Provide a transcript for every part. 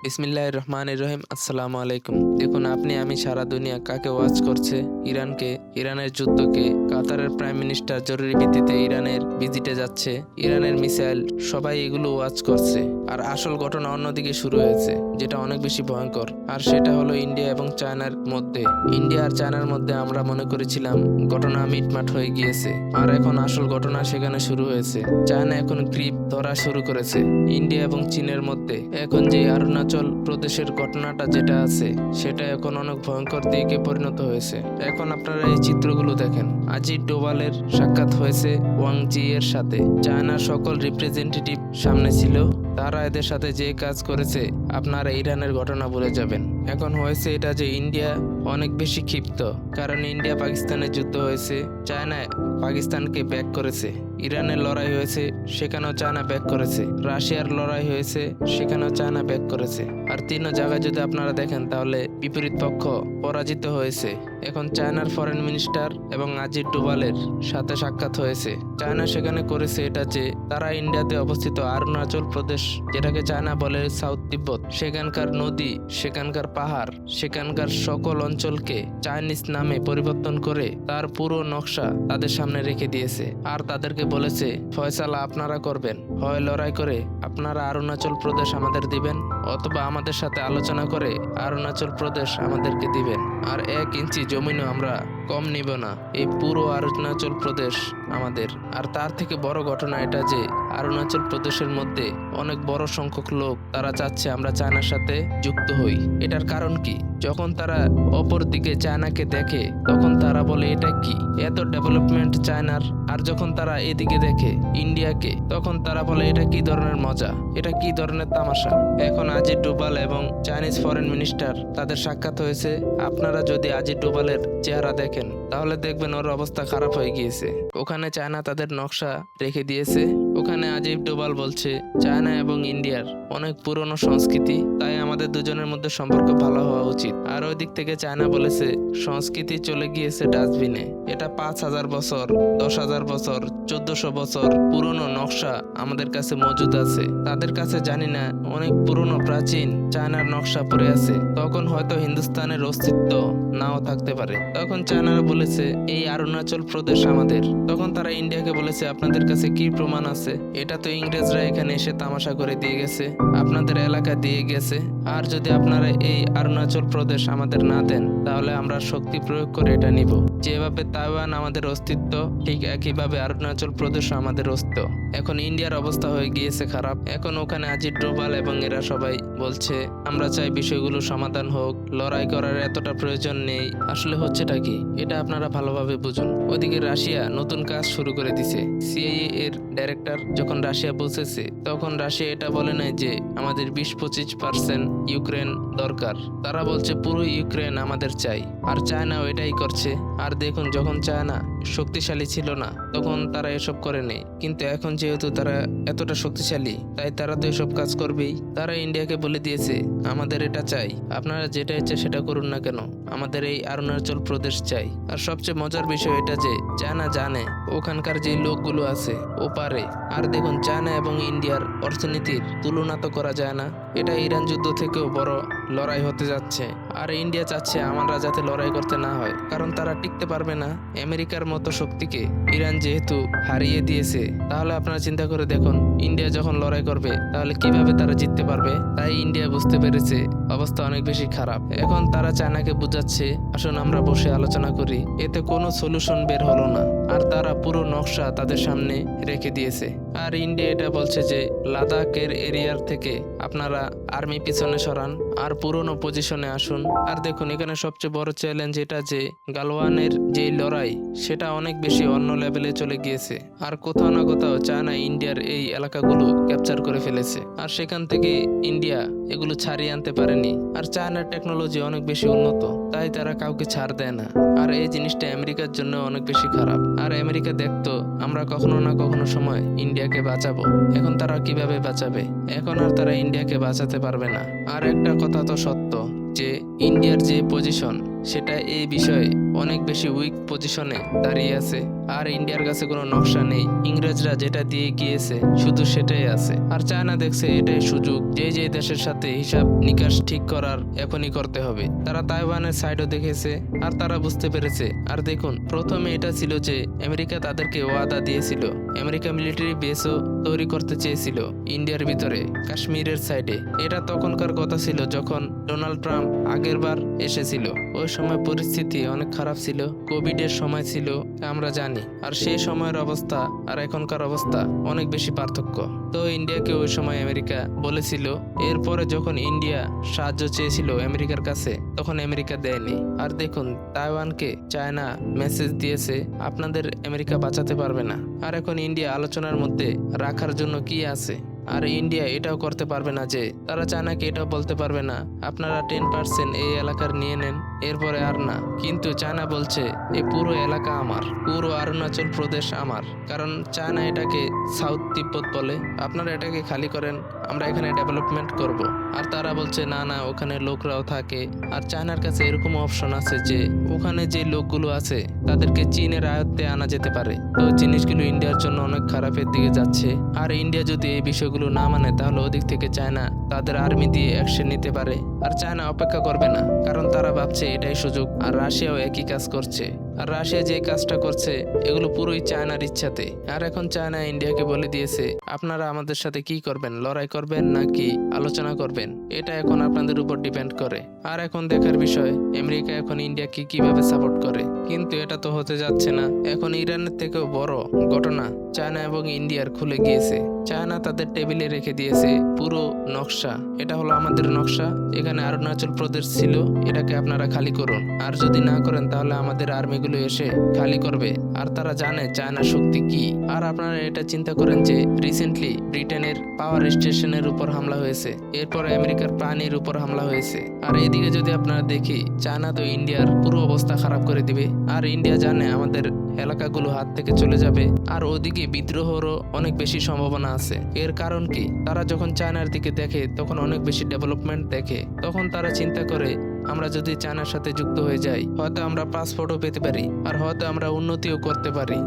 বিসমিল্লাহির রহমানির রহিম। আসসালামু আলাইকুম। দেখুন, আমি সারা দুনিয়া কাকে ওয়াচ করছে? ইরানকে, ইরানের যুদ্ধকে। কাতারের প্রাইম মিনিস্টার জরুরি ভিত্তিতে ইরানের ভিজিটে যাচ্ছে, ইরানের মিসাইল, সবাই এগুলো ওয়াচ করছে। আর আসল ঘটনা অন্যদিকে শুরু হয়েছে, যেটা অনেক বেশি ভয়ঙ্কর। আর সেটা হলো ইন্ডিয়া এবং চায়নার মধ্যে। ইন্ডিয়া আর চায়নার মধ্যে আমরা মনে করেছিলাম ঘটনা মিটমাট হয়ে গিয়েছে, আর এখন আসল ঘটনা সেখানে শুরু হয়েছে। চায়না এখন গ্রিপ ধরা শুরু করেছে ইন্ডিয়া এবং চীনের মধ্যে। এখন যে অরুণাচল প্রদেশের ঘটনাটা যেটা আছে, সেটা এখন অনেক ভয়ঙ্কর দিকে পরিণত হয়েছে। এখন আপনারা এই চিত্রগুলো দেখেন। আজিজ ডোভালের সাক্ষাৎ হয়েছে ওয়াং জি এর সাথে। চায়নার সকল রিপ্রেজেন্টেটিভ সামনে ছিল। তারা এদের সাথে যে কাজ করেছে, আপনারা ইরানের ঘটনা ভুলে যাবেন। এখন হয়েছে এটা যে ইন্ডিয়া অনেক বেশি ক্ষিপ্ত, কারণ ইন্ডিয়া পাকিস্তানের যুদ্ধ হয়েছে, চায়না পাকিস্তানকে ব্যাক করেছে। ইরানের লড়াই হয়েছে, সেখানেও চায়না ব্যাক করেছে। রাশিয়ার লড়াই হয়েছে, সেখানেও চায়না ব্যাক করেছে। আর তিনও জায়গায় যদি আপনারা দেখেন, তাহলে বিপরীত পক্ষ পরাজিত হয়েছে। এখন চায়নার ফরেন মিনিস্টার এবং আজিজ ডোভালের সাথে সাক্ষাৎ হয়েছে। চায়না সেখানে করেছে এটা যে তারা ইন্ডিয়াতে অবস্থিত অরুণাচল প্রদেশ, যেটাকে চায়না বলে সাউথ তিব্বত, সেখানকার নদী, সেখানকার পাহাড়, সেখানকার সকল অঞ্চলকে চাইনিজ নামে পরিবর্তন করে তার পুরো নকশা তাদের সামনে রেখে দিয়েছে। আর তাদেরকে বলেছে, ফয়সালা আপনারা করবেন, হয় লড়াই করে আপনারা অরুণাচল প্রদেশ আমাদের দিবেন, অথবা আমাদের সাথে আলোচনা করে অরুণাচল প্রদেশ আমাদেরকে দিবেন। আর 1 ইঞ্চি জমিনও আমরা কম নিব না, এই পুরো অরুণাচল প্রদেশ আমাদের। আর তার থেকে বড় ঘটনা এটা যে অরুণাচল প্রদেশের মধ্যে অনেক বড় সংখ্যক লোক তারা চাচ্ছে আমরা চায়নার সাথে যুক্ত হই। এটার কারণ কি? যখন তারা অপর দিকে চায়নাকে দেখে, তখন তারা বলে এটা কি এত ডেভেলপমেন্ট চায়নার। আর যখন তারা এদিকে দেখে ইন্ডিয়াকে, তখন তারা বলে এটা কি ধরনের মজা, এটা কি ধরনের তামাশা। এখন আজিজ ডোভাল এবং চাইনিজ ফরেন মিনিস্টার তাদের সাক্ষাৎ হয়েছে। আপনারা যদি আজিজ ডোভালের চেহারা দেখেন, তাহলে দেখবেন ওর অবস্থা খারাপ হয়ে গিয়েছে। ওখানে চায়না তাদের নকশা রেখে দিয়েছে। ওখানে আজিজ ডোভাল বলছে চায়না এবং ইন্ডিয়ার অনেক পুরনো সংস্কৃতি, তাই আমাদের দুজনের মধ্যে সম্পর্ক ভালো হওয়া উচিত। আর ওই দিক থেকে চায়না বলেছে সংস্কৃতি চলে গিয়েছে ডাস্টবিনে। এটা 5,000 বছর, 10,000 বছর, 1400 বছর পুরনো নকশা আমাদের কাছে মজুদ আছে। তাদের কাছে জানি না অনেক পুরনো প্রাচীন চায়নার নকশা পড়ে আছে। তখন হয়তো হিন্দুস্তানের অস্তিত্ব নাও থাকতে পারে। তখন চায়নারা বলেছে এই অরুণাচল প্রদেশ আমাদের। তখন তারা ইন্ডিয়াকে বলেছে আপনাদের কাছে কি প্রমাণ আছে? এটা তো ইংরেজরা এখানে এসে তামাশা করে দিয়ে গেছে, আপনাদের এলাকা দিয়ে গেছে। আর যদি আপনারা এই অরুণাচল প্রদেশ আমাদের না দেন, তাহলে আমরা শক্তি প্রয়োগ করে এটা নিব। যেভাবে তাইওয়ান আমাদের অস্তিত্ব, ঠিক একইভাবে অরুণাচল প্রদেশ আমাদের অস্তিত্ব। এখন ইন্ডিয়ার অবস্থা হয়ে গিয়েছে খারাপ। এখন ওখানে আজিজ ডোভাল এবং এরা সবাই বলছে আমরা চাই বিষয়গুলো সমাধান হোক, লড়াই করার এতটা প্রয়োজন নেই। আসলে হচ্ছেটা কি, এটা আপনারা ভালোভাবে বুঝুন। ওদিকে রাশিয়া নতুন কাজ শুরু করে দিছে। সিআইএ এর ডাইরেক্টর যখন রাশিয়া পৌঁছেছে, তখন রাশিয়া এটা বলে নাই যে আমাদের 20-25% ইউক্রেন দরকার। তারা বলছে পুরো ইউক্রেন আমাদের চাই। আর চায়নাও এটাই করছে। আর দেখুন, যখন চায়না শক্তিশালী ছিল না, তখন তারা এসব করেনি। কিন্তু এখন যেহেতু তারা এতটা শক্তিশালী, তাই তারা তো এসব কাজ করবেই। তারা ইন্ডিয়াকে বলে দিয়েছে আমাদের এটা চাই, আপনারা যেটা ইচ্ছে সেটা করুন না কেন, আমাদের এই অরুণাচল প্রদেশ চাই। আর সবচেয়ে মজার বিষয় এটা যে চায়না জানে ওখানকার যে লোকগুলো আছে ও পারে। আর দেখুন, চায়না এবং ইন্ডিয়ার অর্থনীতির তুলনা তো করা যায় না। এটা ইরান যুদ্ধ থেকেও বড় লড়াই হতে যাচ্ছে। আর ইন্ডিয়া চাচ্ছে আমরা যাতে লড়াই করতে না হয়, কারণ তারা টিকতে পারবে না। আমেরিকার মতো শক্তিকে ইরান যেহেতু হারিয়ে দিয়েছে, তাহলে আপনারা চিন্তা করে দেখুন ইন্ডিয়া যখন লড়াই করবে, তাহলে কিভাবে তারা জিততে পারবে। তাই ইন্ডিয়া বুঝতে পেরেছে অবস্থা অনেক বেশি খারাপ। এখন তারা চায়নাকে বুঝাচ্ছে আসুন আমরা বসে আলোচনা করি। এতে কোনো সলিউশন বের হলো না। আর তারা পুরো নকশা তাদের সামনে রেখে দিয়েছে। আর ইন্ডিয়া এটা বলছে যে লাদাখের এরিয়ার থেকে আপনারা আর্মি পিছনে সরান, আর পুরনো পজিশনে আসুন। আর দেখুন, এখানে সবচেয়ে বড় চ্যালেঞ্জ এটা যে গালওয়ানের যে লড়াই, সেটা অনেক বেশি অন্য লেভেলে চলে গিয়েছে। আর কোথাও না কোথাও চায়না ইন্ডিয়ার এই এলাকাগুলো ক্যাপচার করে ফেলেছে। আর সেখান থেকে ইন্ডিয়া এগুলো ছাড়িয়ে আনতে পারেনি। আর চায়নার টেকনোলজি অনেক বেশি উন্নত, তাই তারা কাউকে ছাড় দেয় না। আর এই জিনিসটা আমেরিকার জন্য অনেক বেশি খারাপ। আর আমেরিকা দেখতো আমরা কখনো না কখনো সময় ইন্ডিয়াকে বাঁচাবো। এখন তারা কিভাবে বাঁচাবে? এখন আর তারা ইন্ডিয়াকে বাঁচাতে পারবে না। আর একটা কথা তো সত্য যে ইন্ডিয়ার যে পজিশন, সেটা এই বিষয়ে অনেক বেশি উইক পজিশনে দাঁড়িয়ে আছে। আর ইন্ডিয়ার কাছে কোনো নকশা নেই, ইংরেজরা যেটা দিয়ে গিয়েছে শুধু সেটাই আছে। আর চায়না দেখছে এটাই সুযোগ, যে যে দেশের সাথে হিসাব নিকাশ ঠিক করার এখনই করতে হবে। তারা তাইওয়ানের সাইডও দেখেছে আর তারা বুঝতে পেরেছে। আর দেখুন, প্রথমে এটা ছিল যে আমেরিকা তাদেরকে ওয়াদা দিয়েছিল, আমেরিকা মিলিটারি বেসও তৈরি করতে চেয়েছিল ইন্ডিয়ার ভিতরে কাশ্মীরের সাইডে। এটা তখনকার কথা ছিল যখন ডোনাল্ড ট্রাম্প আগের বার এসেছিল। ওই সময় পরিস্থিতি অনেক খারাপ ছিল, কোভিডের সময় ছিল আমরা জানি। আর সেই সময়ের অবস্থা আর এখনকার অবস্থা অনেক বেশি পার্থক্য। তো ইন্ডিয়াকে ওই সময় আমেরিকা বলেছিল। এরপরে যখন ইন্ডিয়া সাহায্য চেয়েছিল আমেরিকার কাছে, তখন আমেরিকা দেয়নি। আর দেখুন, তাইওয়ানকে চায়না মেসেজ দিয়েছে আপনাদের আমেরিকা বাঁচাতে পারবে না। আর এখন ইন্ডিয়া আলোচনার মধ্যে রাখার জন্য কি আছে? আর ইন্ডিয়া এটাও করতে পারবে না যে তারা চায়নাকে এটাও বলতে পারবে না আপনারা 10% এই এলাকার নিয়ে নেন, এরপরে আর না। কিন্তু চায়না বলছে এই পুরো এলাকা আমার, পুরো অরুণাচল প্রদেশ আমার। কারণ চায়না এটাকে সাউথ তিব্বত বলে, আপনারা এটাকে খালি করেন, আমরা এখানে ডেভেলপমেন্ট করব। আর তারা বলছে না না, ওখানে লোকরাও থাকে। আর চায়নার কাছে এরকম অপশন আছে যে ওখানে যে লোকগুলো আছে তাদেরকে চীনের আয়ত্তে আনা যেতে পারে। তো জিনিসগুলো ইন্ডিয়ার জন্য অনেক খারাপের দিকে যাচ্ছে। আর ইন্ডিয়া যদি এই বিষয়গুলো না মানে, তাহলে ওদিক থেকে চায়না তাদের আর্মি দিয়ে অ্যাকশন নিতে পারে। আর চায়না অপেক্ষা করবে না, কারণ তারা ভাবছে এটাই সুযোগ। আর রাশিয়াও একই কাজ করছে। আর রাশিয়া যে কাজটা করছে এগুলো পুরোই চায়নার ইচ্ছাতে। আর এখন চায়না ইন্ডিয়াকে বলে দিয়েছে আপনারা আমাদের সাথে কি করবেন, লড়াই করবেন নাকি আলোচনা করবেন, এটা এখন আপনাদের উপর ডিপেন্ড করে। আর এখন দেখার বিষয় আমেরিকা এখন ইন্ডিয়াকে কিভাবে সাপোর্ট করে। কিন্তু এটা তো হতে যাচ্ছে না। এখন ইরানের থেকেও বড় ঘটনা চায়না এবং ইন্ডিয়ার খুলে গিয়েছে। চায়না তাদের টেবিলে রেখে দিয়েছে পুরো নকশা। এটা হলো আমাদের নকশা, এখানে অরুণাচল প্রদেশ ছিল, এটাকে আপনারা খালি করুন। আর যদি না করেন তাহলে আমাদের আর্মিগুলো এসে খালি করবে। আর তারা জানে চায়নার শক্তি কি। আর আপনারা এটা চিন্তা করেন যে রিসেন্টলি ব্রিটেনের পাওয়ার স্টেশনের উপর হামলা হয়েছে, এরপর আমেরিকার প্রাণীর উপর হামলা হয়েছে। আর এদিকে যদি আপনারা দেখি, চায়না তো ইন্ডিয়ার পুরো অবস্থা খারাপ করে দিবে। আর ইন্ডিয়া জানে আমাদের এলাকাগুলো হাত থেকে চলে যাবে। আর ওদিকে বিদ্রোহেরও অনেক বেশি সম্ভাবনা আছে। এর কারণ কি, তারা যখন চায়নার দিকে দেখে তখন অনেক বেশি ডেভেলপমেন্ট দেখে। তখন তারা চিন্তা করে আমরা যদি চায়নার সাথে যুক্ত হয়ে যাই, হয়তো আমরা পাসপোর্টও পেতে পারি, আর হয়তো আমরা উন্নতিও করতে পারি।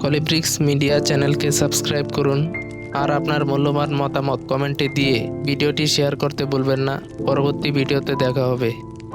কলিব্রিক্স মিডিয়া চ্যানেলকে সাবস্ক্রাইব করুন। আর আপনার মূল্যবান মতামত কমেন্টে দিয়ে ভিডিওটি শেয়ার করতে ভুলবেন না। পরবর্তী ভিডিওতে দেখা হবে।